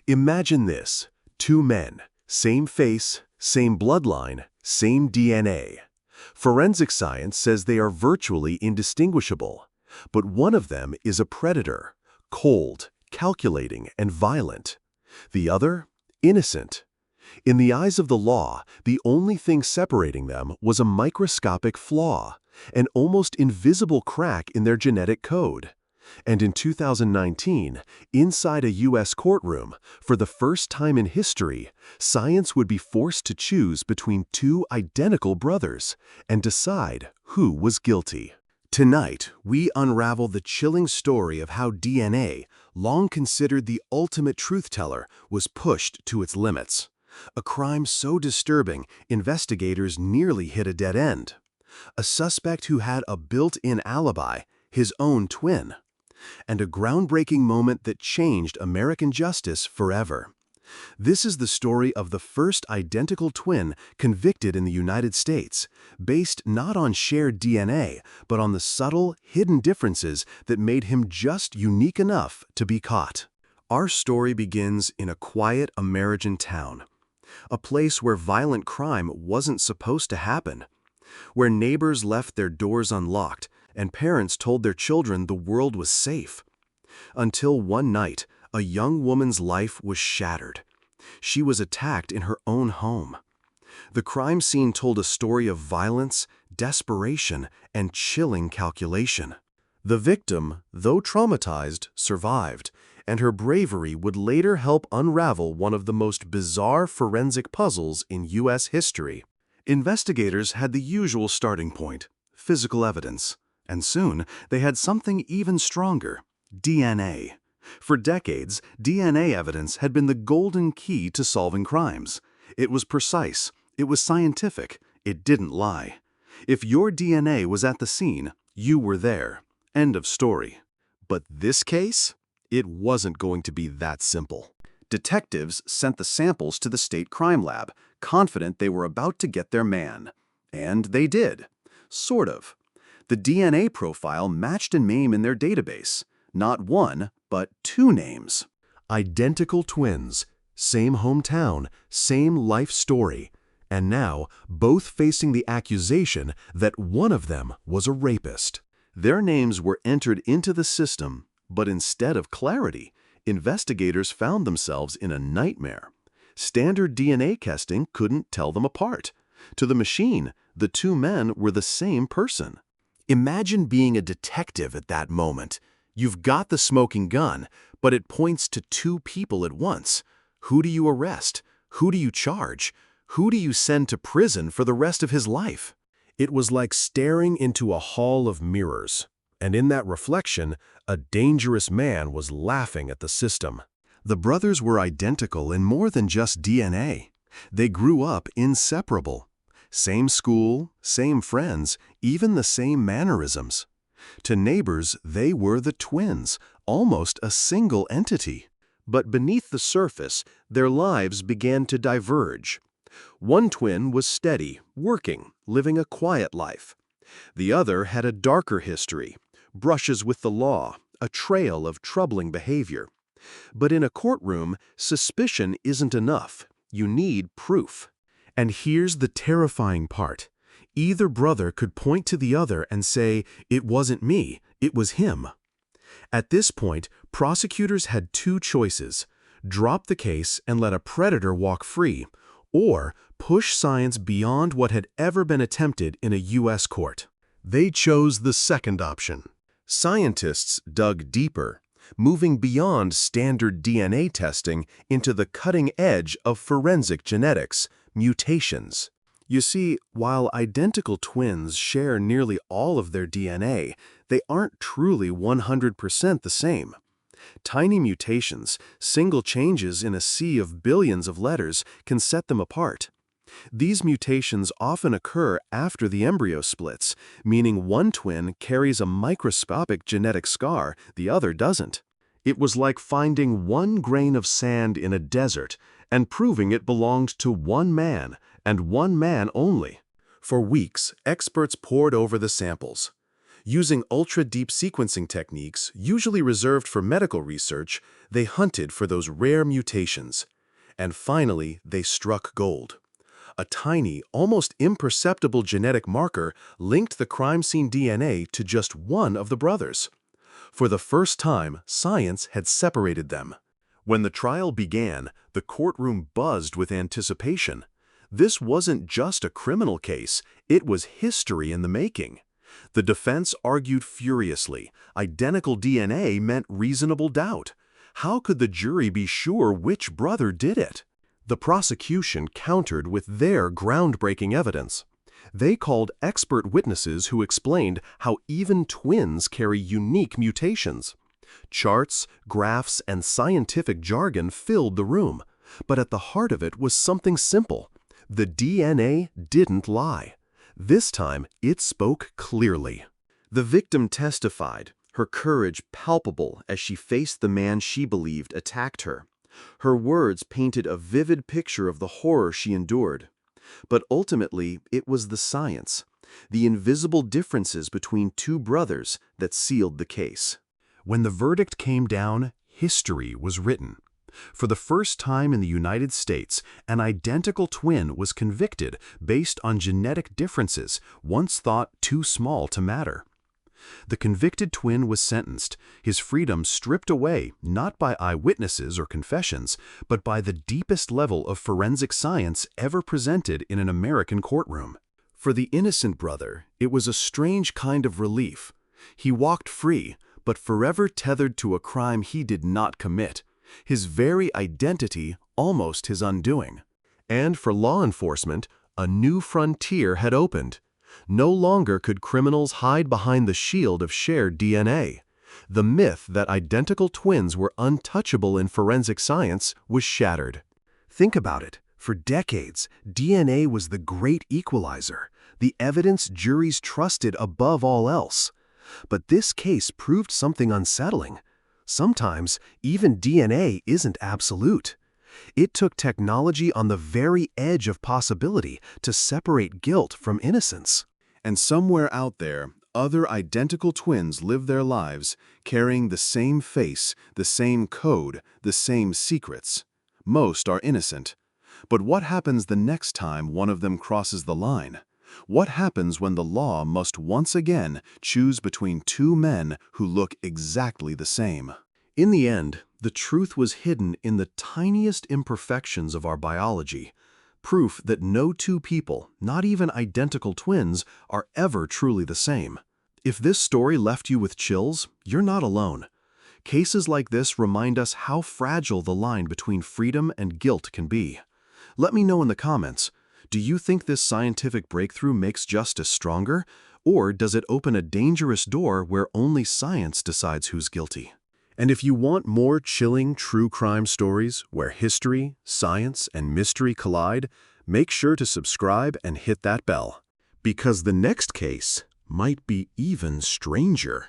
Imagine this: two men, same face, same bloodline, same DNA. Forensic science says they are virtually indistinguishable. But one of them is a predator, cold, calculating, and violent. The other, innocent. In the eyes of the law, the only thing separating them was a microscopic flaw, an almost invisible crack in their genetic code. And in 2019, inside a U.S. courtroom, for the first time in history, science would be forced to choose between two identical brothers and decide who was guilty. Tonight, we unravel the chilling story of how DNA, long considered the ultimate truth-teller, was pushed to its limits. A crime so disturbing, investigators nearly hit a dead end. A suspect who had a built-in alibi, his own twin. And a groundbreaking moment that changed American justice forever. This is the story of the first identical twin convicted in the United States, based not on shared DNA, but on the subtle, hidden differences that made him just unique enough to be caught. Our story begins in a quiet American town, a place where violent crime wasn't supposed to happen, where neighbors left their doors unlocked and parents told their children the world was safe. Until one night, a young woman's life was shattered. She was attacked in her own home. The crime scene told a story of violence, desperation, and chilling calculation. The victim, though traumatized, survived, and her bravery would later help unravel one of the most bizarre forensic puzzles in U.S. history. Investigators had the usual starting point: physical evidence. And soon, they had something even stronger: DNA. For decades, DNA evidence had been the golden key to solving crimes. It was precise, it was scientific, it didn't lie. If your DNA was at the scene, you were there. End of story. But this case? It wasn't going to be that simple. Detectives sent the samples to the state crime lab, confident they were about to get their man. And they did. Sort of. The DNA profile matched a name in their database. Not one, but two names. Identical twins, same hometown, same life story, and now both facing the accusation that one of them was a rapist. Their names were entered into the system, but instead of clarity, investigators found themselves in a nightmare. Standard DNA testing couldn't tell them apart. To the machine, the two men were the same person. Imagine being a detective at that moment. You've got the smoking gun, but it points to two people at once. Who do you arrest? Who do you charge? Who do you send to prison for the rest of his life? It was like staring into a hall of mirrors, and in that reflection, a dangerous man was laughing at the system. The brothers were identical in more than just DNA. They grew up inseparable. Same school, same friends, even the same mannerisms. To neighbors, they were the twins, almost a single entity. But beneath the surface, their lives began to diverge. One twin was steady, working, living a quiet life. The other had a darker history, brushes with the law, a trail of troubling behavior. But in a courtroom, suspicion isn't enough. You need proof. And here's the terrifying part. Either brother could point to the other and say, "It wasn't me, it was him." At this point, prosecutors had two choices: drop the case and let a predator walk free, or push science beyond what had ever been attempted in a U.S. court. They chose the second option. Scientists dug deeper, moving beyond standard DNA testing into the cutting edge of forensic genetics: mutations. You see, while identical twins share nearly all of their DNA, they aren't truly 100% the same. Tiny mutations, single changes in a sea of billions of letters, can set them apart. These mutations often occur after the embryo splits, meaning one twin carries a microscopic genetic scar, the other doesn't. It was like finding one grain of sand in a desert and proving it belonged to one man, and one man only. For weeks, experts pored over the samples. Using ultra-deep sequencing techniques, usually reserved for medical research, they hunted for those rare mutations. And finally, they struck gold. A tiny, almost imperceptible genetic marker linked the crime scene DNA to just one of the brothers. For the first time, science had separated them. When the trial began, the courtroom buzzed with anticipation. This wasn't just a criminal case, it was history in the making. The defense argued furiously. Identical DNA meant reasonable doubt. How could the jury be sure which brother did it? The prosecution countered with their groundbreaking evidence. They called expert witnesses who explained how even twins carry unique mutations. Charts, graphs, and scientific jargon filled the room, but at the heart of it was something simple. The DNA didn't lie. This time, it spoke clearly. The victim testified, her courage palpable as she faced the man she believed attacked her. Her words painted a vivid picture of the horror she endured. But ultimately, it was the science, the invisible differences between two brothers that sealed the case. When the verdict came down, history was written. For the first time in the United States, an identical twin was convicted based on genetic differences once thought too small to matter. The convicted twin was sentenced, his freedom stripped away not by eyewitnesses or confessions, but by the deepest level of forensic science ever presented in an American courtroom. For the innocent brother, it was a strange kind of relief. He walked free, but forever tethered to a crime he did not commit. His very identity almost his undoing. And for law enforcement, a new frontier had opened. No longer could criminals hide behind the shield of shared DNA. The myth that identical twins were untouchable in forensic science was shattered. Think about it. For decades, DNA was the great equalizer, the evidence juries trusted above all else. But this case proved something unsettling. Sometimes, even DNA isn't absolute. It took technology on the very edge of possibility to separate guilt from innocence. And somewhere out there, other identical twins live their lives, carrying the same face, the same code, the same secrets. Most are innocent. But what happens the next time one of them crosses the line? What happens when the law must once again choose between two men who look exactly the same? In the end, the truth was hidden in the tiniest imperfections of our biology, proof that no two people, not even identical twins, are ever truly the same. If this story left you with chills, you're not alone. Cases like this remind us how fragile the line between freedom and guilt can be. Let me know in the comments. Do you think this scientific breakthrough makes justice stronger, or does it open a dangerous door where only science decides who's guilty? And if you want more chilling true crime stories where history, science, and mystery collide, make sure to subscribe and hit that bell. Because the next case might be even stranger.